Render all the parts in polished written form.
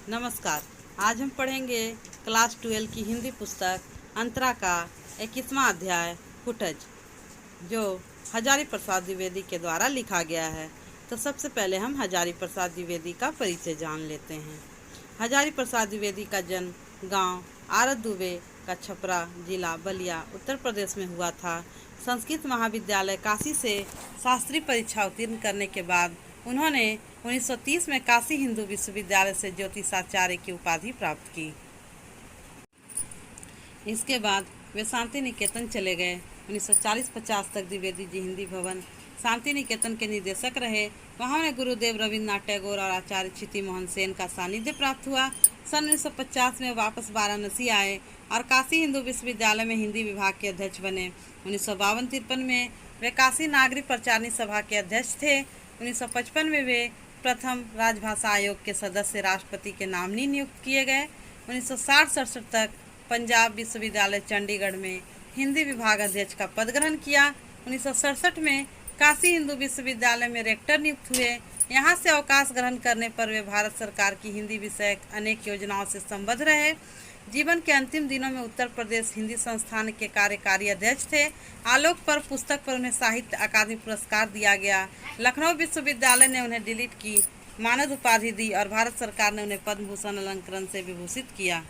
नमस्कार। आज हम पढ़ेंगे क्लास 12 की हिंदी पुस्तक अंतरा का 21वां अध्याय फुटज, जो हजारी प्रसाद द्विवेदी के द्वारा लिखा गया है। तो सबसे पहले हम हजारी प्रसाद द्विवेदी का परिचय जान लेते हैं। हजारी प्रसाद द्विवेदी का जन्म गांव आरत दुबे का छपरा जिला बलिया उत्तर प्रदेश में हुआ था। संस्कृत महाविद्यालय काशी से शास्त्री परीक्षा उत्तीर्ण करने के बाद उन्होंने 1930 में काशी हिंदू विश्वविद्यालय से ज्योतिषाचार्य की उपाधि प्राप्त की। इसके बाद वे शांति निकेतन चले गए। 1940-50 तक द्विवेदी जी हिंदी भवन शांति निकेतन के निदेशक रहे। वहाँ उन्हें गुरुदेव रविन्द्रनाथ टैगोर और आचार्य क्षिति मोहन सेन का सानिध्य प्राप्त हुआ। सन 1950 में वापस वाराणसी आए और काशी हिंदू विश्वविद्यालय में हिंदी विभाग के अध्यक्ष बने। 1952-53 में वे काशी नागरिक प्रचारणी सभा के अध्यक्ष थे। 1955 में वे प्रथम राजभाषा आयोग के सदस्य राष्ट्रपति के नामिनी नियुक्त किए गए। 1960-67 तक पंजाब विश्वविद्यालय चंडीगढ़ में हिंदी विभाग अध्यक्ष का पद ग्रहण किया। 1967 में काशी हिंदू विश्वविद्यालय में रेक्टर नियुक्त हुए। यहाँ से अवकाश ग्रहण करने पर वे भारत सरकार की हिंदी विषयक अनेक योजनाओं से संबद्ध रहे। जीवन के अंतिम दिनों में उत्तर प्रदेश हिंदी संस्थान के कार्यकारी अध्यक्ष थे। आलोक पर पुस्तक पर उन्हें साहित्य अकादमी पुरस्कार दिया गया। लखनऊ विश्वविद्यालय ने उन्हें डिलीट की मानद उपाधि दी और भारत सरकार ने उन्हें पद्म भूषण अलंकरण से विभूषित किया।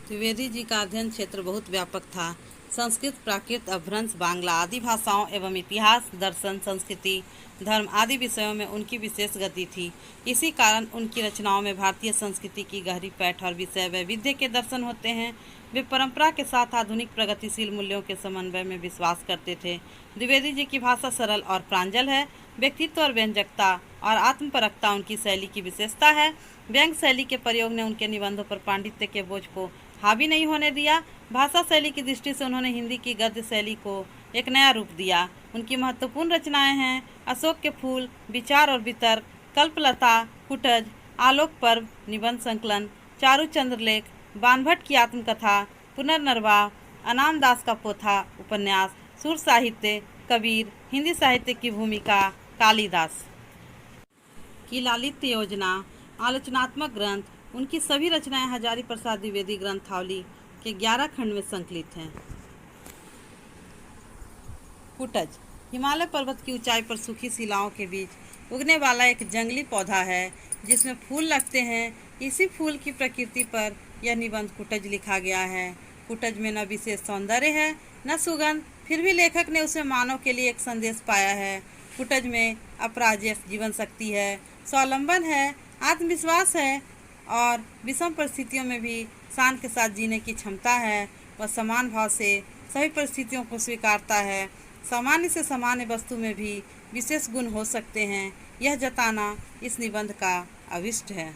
द्विवेदी जी का अध्ययन क्षेत्र बहुत व्यापक था। संस्कृत, प्राकृत, अपभ्रंश, बांग्ला आदि भाषाओं एवं इतिहास, दर्शन, संस्कृति, धर्म आदि विषयों में उनकी विशेष गति थी। इसी कारण उनकी रचनाओं में भारतीय संस्कृति की गहरी पैठ और विषय वैविध्य के दर्शन होते हैं। वे परंपरा के साथ आधुनिक प्रगतिशील मूल्यों के समन्वय में विश्वास करते थे। द्विवेदी जी की भाषा सरल और प्रांजल है। व्यक्तित्व और व्यंजकता और आत्मपरकता उनकी शैली की विशेषता है। व्यंग्य शैली के प्रयोग ने उनके निबंधों पर पांडित्य के बोझ को हावी नहीं होने दिया। भाषा शैली की दृष्टि से उन्होंने हिंदी की गद्य शैली को एक नया रूप दिया। उनकी महत्वपूर्ण रचनाएं हैं अशोक के फूल, विचार और वितर्क, कल्पलता, फुटज, आलोक पर्व, निबंध संकलन, चारु चंद्रलेख, बानभट्ट की आत्मकथा, पुनर्नर्वा, अनाम दास का पोथा उपन्यास, सुर साहित्य, कबीर, हिंदी साहित्य की भूमिका, कालिदास की लालित्य योजना, आलोचनात्मक ग्रंथ। उनकी सभी रचनाएं हजारी प्रसाद द्विवेदी ग्रंथावली के 11 खंड में संकलित हैं। फुटज हिमालय पर्वत की ऊंचाई पर सूखी शिलाओं के बीच उगने वाला एक जंगली पौधा है जिसमें फूल लगते हैं। इसी फूल की प्रकृति पर यह निबंध फुटज लिखा गया है। फुटज में न विशेष सौंदर्य है न सुगंध, फिर भी लेखक ने उसे मानव के लिए एक संदेश पाया है। फुटज में अपराजेय जीवन शक्ति है, स्वावलंबन है, आत्मविश्वास है और विषम परिस्थितियों में भी शान के साथ जीने की क्षमता है। वह समान भाव से सभी परिस्थितियों को स्वीकारता है। सामान्य से सामान्य वस्तु में भी विशेष गुण हो सकते हैं। यह जताना इस निबंध का अभिष्ट है।